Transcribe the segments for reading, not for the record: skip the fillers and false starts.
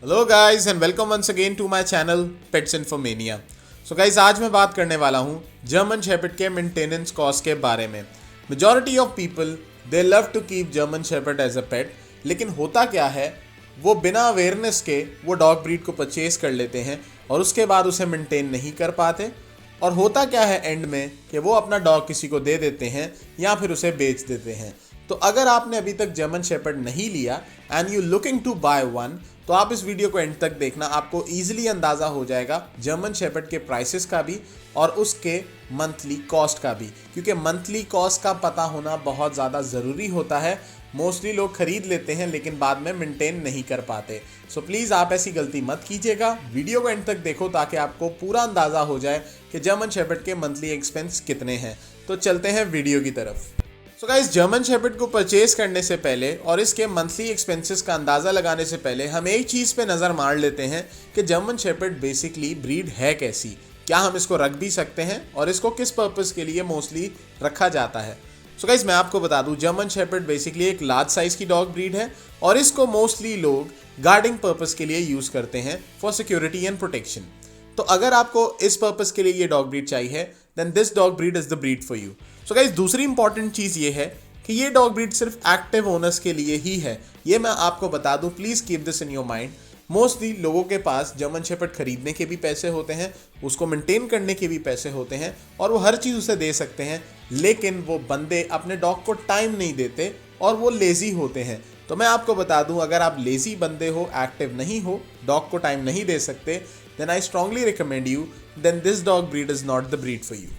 Hello guys and welcome once again to my channel Pets Infomania. So guys आज मैं बात करने वाला हूँ जर्मन शेपर्ड के मेंटेनेंस कॉस्ट के बारे में। Majority of people they love to keep German shepherd as a pet, लेकिन होता क्या है वो बिना अवेयरनेस के वो डॉग ब्रीड को परचेज कर लेते हैं और उसके बाद उसे मेंटेन नहीं कर पाते। और होता क्या है एंड में कि वो अपना डॉग किसी को दे देते हैं या फिर उसे बेच देते हैं। तो अगर आपने अभी तक जर्मन शेपर्ड नहीं लिया and you looking to buy one, तो आप इस वीडियो को एंड तक देखना। आपको ईजिली अंदाज़ा हो जाएगा जर्मन शेपर्ड के प्राइसेस का भी और उसके मंथली कॉस्ट का भी, क्योंकि मंथली कॉस्ट का पता होना बहुत ज़्यादा ज़रूरी होता है। मोस्टली लोग खरीद लेते हैं लेकिन बाद में मेंटेन नहीं कर पाते। सो प्लीज़ आप ऐसी गलती मत कीजिएगा, वीडियो को एंड तक देखो ताकि आपको पूरा अंदाज़ा हो जाए कि जर्मन शेपर्ड के मंथली एक्सपेंस कितने हैं। तो चलते हैं वीडियो की तरफ। सो गाइस, जर्मन शेपर्ड को परचेज करने से पहले और इसके मंथली एक्सपेंसेस का अंदाज़ा लगाने से पहले हम एक चीज़ पे नज़र मार लेते हैं कि जर्मन शेपर्ड बेसिकली ब्रीड है कैसी, क्या हम इसको रख भी सकते हैं और इसको किस पर्पज़ के लिए मोस्टली रखा जाता है। सो गाइस, मैं आपको बता दूं जर्मन शेपर्ड बेसिकली एक लार्ज साइज़ की डॉग ब्रीड है और इसको मोस्टली लोग गार्डिंग पर्पज़ के लिए यूज़ करते हैं फॉर सिक्योरिटी एंड प्रोटेक्शन। तो अगर आपको इस पर्पज़ के लिए ये डॉग ब्रीड चाहिए then this dog breed is the breed for you. So guys, दूसरी इंपॉर्टेंट चीज़ ये है कि ये डॉग ब्रीड सिर्फ एक्टिव ओनर्स के लिए ही है, ये मैं आपको बता दूं। Please keep this in your mind. Mostly लोगों के पास जर्मन शेपर्ड खरीदने के भी पैसे होते हैं, उसको मेंटेन करने के भी पैसे होते हैं और वो हर चीज़ उसे दे सकते हैं, लेकिन वो बंदे अपने डॉग को टाइम नहीं देते और वो लेज़ी होते हैं। तो मैं आपको बता दूं, अगर आप लेज़ी बंदे हो, एक्टिव नहीं हो, डॉग को टाइम नहीं दे सकते, then I strongly recommend you then this dog breed is not the breed for you.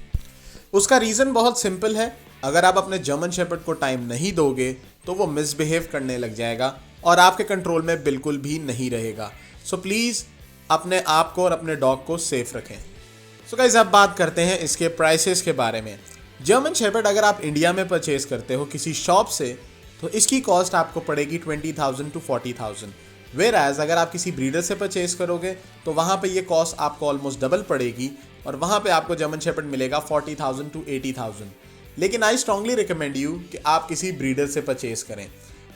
उसका रीज़न बहुत सिंपल है। अगर आप अपने जर्मन शेपर्ड को टाइम नहीं दोगे तो वो मिसबिहेव करने लग जाएगा और आपके कंट्रोल में बिल्कुल भी नहीं रहेगा। सो प्लीज़ अपने आप को और अपने डॉग को सेफ रखें। सो गाइस, अब बात करते हैं इसके प्राइसेस के बारे में। जर्मन शेपर्ड अगर आप इंडिया में परचेज करते हो किसी शॉप से तो इसकी कॉस्ट आपको पड़ेगी 20,000 to 40,000। वेयर एज अगर आप किसी ब्रीडर से परचेज करोगे तो वहाँ पे ये कॉस्ट आपको ऑलमोस्ट डबल पड़ेगी और वहाँ पे आपको जर्मन शेपर्ड मिलेगा 40,000 to 80,000। लेकिन आई स्ट्रांगली रिकमेंड यू कि आप किसी ब्रीडर से परचेज करें।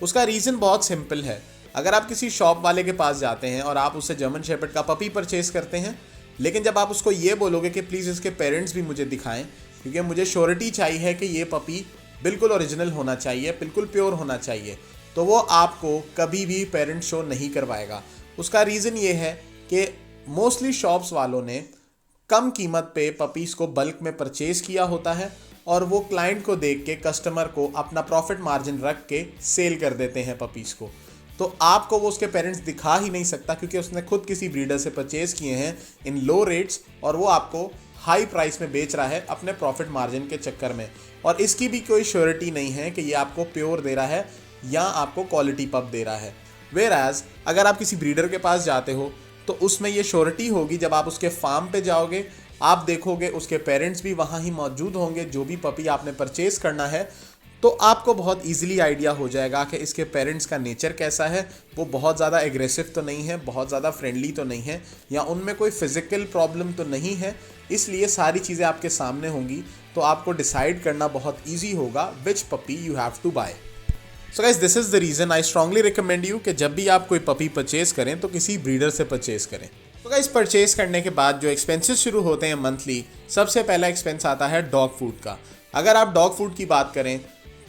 उसका रीज़न बहुत सिंपल है। अगर आप किसी शॉप वाले के पास जाते हैं और आप उससे जर्मन शेपर्ड का पपी परचेज करते हैं, लेकिन जब आप उसको ये बोलोगे कि प्लीज़ इसके पेरेंट्स भी मुझे दिखाएं क्योंकि मुझे श्योरिटी चाहिए है कि ये पपी बिल्कुल ओरिजिनल होना चाहिए, बिल्कुल प्योर होना चाहिए, तो वो आपको कभी भी पेरेंट शो नहीं करवाएगा। उसका रीज़न ये है कि मोस्टली शॉप्स वालों ने कम कीमत पे पपीज़ को बल्क में परचेज़ किया होता है और वो क्लाइंट को देख के, कस्टमर को अपना प्रॉफिट मार्जिन रख के सेल कर देते हैं पपीज़ को। तो आपको वो उसके पेरेंट्स दिखा ही नहीं सकता क्योंकि उसने खुद किसी ब्रीडर से परचेज़ किए हैं इन लो रेट्स और वो आपको हाई प्राइस में बेच रहा है अपने प्रॉफिट मार्जिन के चक्कर में। और इसकी भी कोई श्योरिटी नहीं है कि ये आपको प्योर दे रहा है या आपको क्वालिटी पप दे रहा है। वेयर एज अगर आप किसी ब्रीडर के पास जाते हो तो उसमें ये श्योरिटी होगी। जब आप उसके फार्म पे जाओगे आप देखोगे उसके पेरेंट्स भी वहाँ ही मौजूद होंगे, जो भी पपी आपने परचेज करना है, तो आपको बहुत इजीली आइडिया हो जाएगा कि इसके पेरेंट्स का नेचर कैसा है। वो बहुत ज़्यादा एग्रेसिव तो नहीं है, बहुत ज़्यादा फ्रेंडली तो नहीं है, या उनमें कोई फिजिकल प्रॉब्लम तो नहीं है। इसलिए सारी चीज़ें आपके सामने होंगी तो आपको डिसाइड करना बहुत ईजी होगा which puppy you have to buy. So guys, this is the reason I strongly recommend you कि जब भी आप कोई पपी परचेज करें तो किसी ब्रीडर से परचेज करें। तो गाइस, परचेज करने के बाद जो एक्सपेंसेस शुरू होते हैं मंथली, सबसे पहला एक्सपेंस आता है डॉग फूड का। अगर आप डॉग फूड की बात करें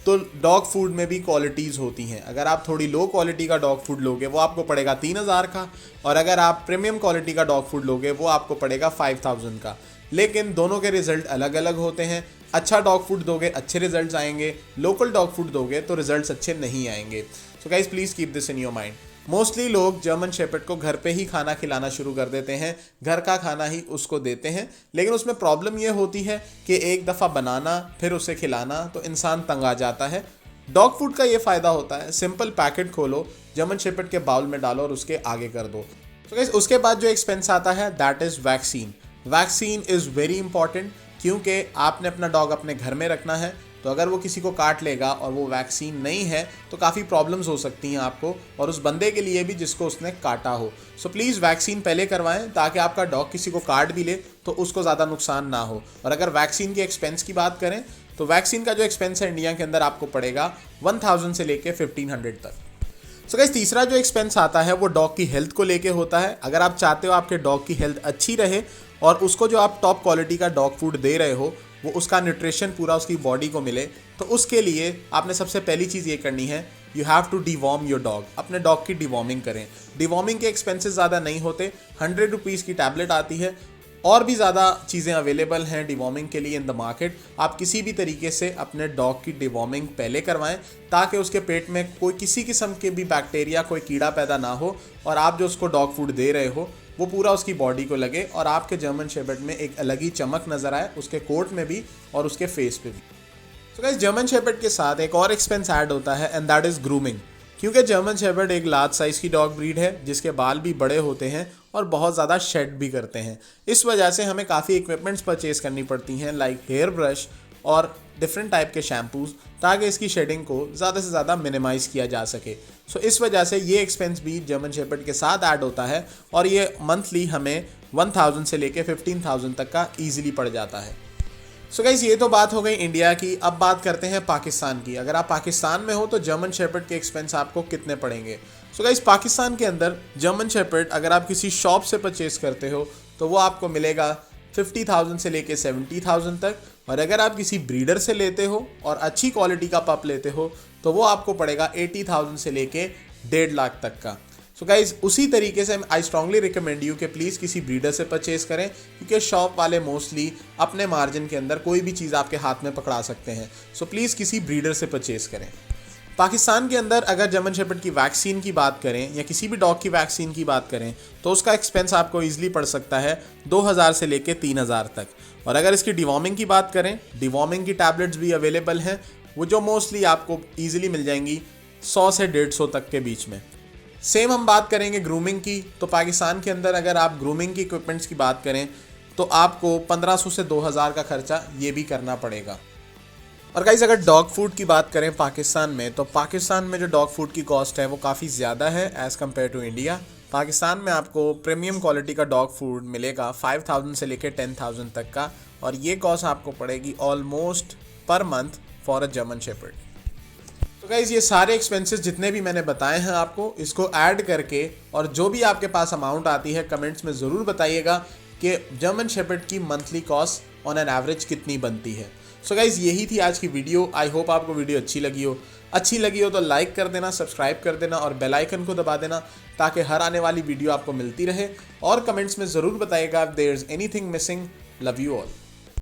तो डॉग फूड में भी क्वालिटीज़ होती हैं। अगर आप थोड़ी लो क्वालिटी का डॉग फूड लोगे वो आपको पड़ेगा 3,000 का, और अगर आप प्रीमियम क्वालिटी का डॉग फूड लोगे वो आपको पड़ेगा 5,000 का। लेकिन दोनों के रिजल्ट अलग अलग होते हैं। अच्छा डॉग फूड दोगे अच्छे रिजल्ट्स आएंगे, लोकल डॉग फूड दोगे तो रिजल्ट्स अच्छे नहीं आएंगे। So guys, please keep this in your mind. Mostly लोग जर्मन शेपर्ड को घर पे ही खाना खिलाना शुरू कर देते हैं, घर का खाना ही उसको देते हैं, लेकिन उसमें प्रॉब्लम ये होती है कि एक दफ़ा बनाना फिर उसे खिलाना तो इंसान तंग आ जाता है। डॉग फूड का ये फ़ायदा होता है, सिंपल पैकेट खोलो, जर्मन शेपर्ड के बाउल में डालो और उसके आगे कर दो। तो गाइस, उसके बाद जो एक्सपेंस आता है that is vaccine. Vaccine is very important क्योंकि आपने अपना डॉग अपने घर में रखना है, तो अगर वो किसी को काट लेगा और वो वैक्सीन नहीं है तो काफ़ी प्रॉब्लम्स हो सकती हैं आपको और उस बंदे के लिए भी जिसको उसने काटा हो। सो प्लीज़ वैक्सीन पहले करवाएं ताकि आपका डॉग किसी को काट भी ले तो उसको ज़्यादा नुकसान ना हो। और अगर वैक्सीन के एक्सपेंस की बात करें तो वैक्सीन का जो एक्सपेंस है इंडिया के अंदर आपको पड़ेगा 1,000 से लेके 1,500 तक। सो गाइस तीसरा जो एक्सपेंस आता है वो डॉग की हेल्थ को लेके होता है। अगर आप चाहते हो आपके डॉग की हेल्थ अच्छी रहे और उसको जो आप टॉप क्वालिटी का डॉग फूड दे रहे हो वो उसका न्यूट्रिशन पूरा उसकी बॉडी को मिले, तो उसके लिए आपने सबसे पहली चीज़ ये करनी है, you have to deworm your dog. अपने डॉग की डिवॉर्मिंग करें। डिवॉर्मिंग के एक्सपेंसेस ज़्यादा नहीं होते, 100 रुपीज़ की टैबलेट आती है। और भी ज़्यादा चीज़ें अवेलेबल हैं डिवॉर्मिंग के लिए इन द मार्केट। आप किसी भी तरीके से अपने डॉग की डिवॉर्मिंग पहले करवाएं ताकि उसके पेट में कोई किसी किस्म के भी बैक्टीरिया, कोई कीड़ा पैदा ना हो और आप जो उसको डॉग फूड दे रहे हो वो पूरा उसकी बॉडी को लगे और आपके जर्मन शेपर्ड में एक अलग ही चमक नज़र आए, उसके कोट में भी और उसके फेस पे भी। तो गाइस जर्मन शेपर्ड के साथ एक और एक्सपेंस ऐड होता है एंड दैट इज़ ग्रूमिंग। क्योंकि जर्मन शेपर्ड एक लार्ज साइज़ की डॉग ब्रीड है जिसके बाल भी बड़े होते हैं और बहुत ज़्यादा शेड भी करते हैं। इस वजह से हमें काफ़ी इक्विपमेंट्स परचेज करनी पड़ती हैं लाइक हेयर ब्रश और डिफरेंट टाइप के शैम्पूज़, ताकि इसकी शेडिंग को ज़्यादा से ज़्यादा मिनिमाइज़ किया जा सके। सो इस वजह से ये एक्सपेंस भी जर्मन शेपर्ड के साथ ऐड होता है और ये मंथली हमें 1000 से लेके 15,000 तक का ईजिली पड़ जाता है। सो गाइस ये तो बात हो गई इंडिया की। अब बात करते हैं पाकिस्तान की। अगर आप पाकिस्तान में हो तो जर्मन शेपर्ड के एक्सपेंस आपको कितने पड़ेंगे। सो गाइस पाकिस्तान के अंदर जर्मन शेपर्ड अगर आप किसी शॉप से परचेज करते हो तो वो आपको मिलेगा 50,000 से लेके 70,000 तक, और अगर आप किसी ब्रीडर से लेते हो और अच्छी क्वालिटी का पप लेते हो तो वो आपको पड़ेगा 80,000 से लेके 1.5 लाख तक का। सो गाइज उसी तरीके से आई स्ट्रांगली रिकमेंड यू कि प्लीज़ किसी ब्रीडर से परचेज करें, क्योंकि शॉप वाले मोस्टली अपने मार्जिन के अंदर कोई भी चीज़ आपके हाथ में पकड़ा सकते हैं। सो प्लीज़ किसी ब्रीडर से परचेज करें। पाकिस्तान के अंदर अगर जर्मन शेपर्ड की वैक्सीन की बात करें या किसी भी डॉग की वैक्सीन की बात करें तो उसका एक्सपेंस आपको ईजिली पड़ सकता है 2,000 से लेके 3,000 तक। और अगर इसकी डिवॉर्मिंग की बात करें, डिवॉर्मिंग की टैबलेट्स भी अवेलेबल हैं, वो जो मोस्टली आपको ईजिली मिल जाएंगी 100 से 150 तक के बीच में। सेम हम बात करेंगे ग्रूमिंग की, तो पाकिस्तान के अंदर अगर आप ग्रूमिंग की इक्विपमेंट्स की बात करें तो आपको 1500 से 2000 का खर्चा ये भी करना पड़ेगा। और गाइस अगर डॉग फूड की बात करें पाकिस्तान में, तो पाकिस्तान में जो डॉग फूड की कॉस्ट है वो काफ़ी ज़्यादा है as compare to India. Pakistan में आपको प्रीमियम क्वालिटी का डॉग फूड मिलेगा 5,000 से लेकर 10,000 तक का, और ये कॉस्ट आपको पड़ेगी almost per month for a German shepherd. तो गाइज़ ये सारे एक्सपेंसेस जितने भी मैंने बताए हैं आपको, इसको ऐड करके और जो भी आपके पास अमाउंट आती है कमेंट्स में ज़रूर बताइएगा कि जर्मन शेपर्ड की monthly cost on an average कितनी बनती है। सो गाइज़ यही थी आज की वीडियो। आई होप आपको वीडियो अच्छी लगी हो तो लाइक कर देना, सब्सक्राइब कर देना और बेल आइकन को दबा देना ताकि हर आने वाली वीडियो आपको मिलती रहे। और कमेंट्स में ज़रूर बताइएगा if there is anything missing. Love you all.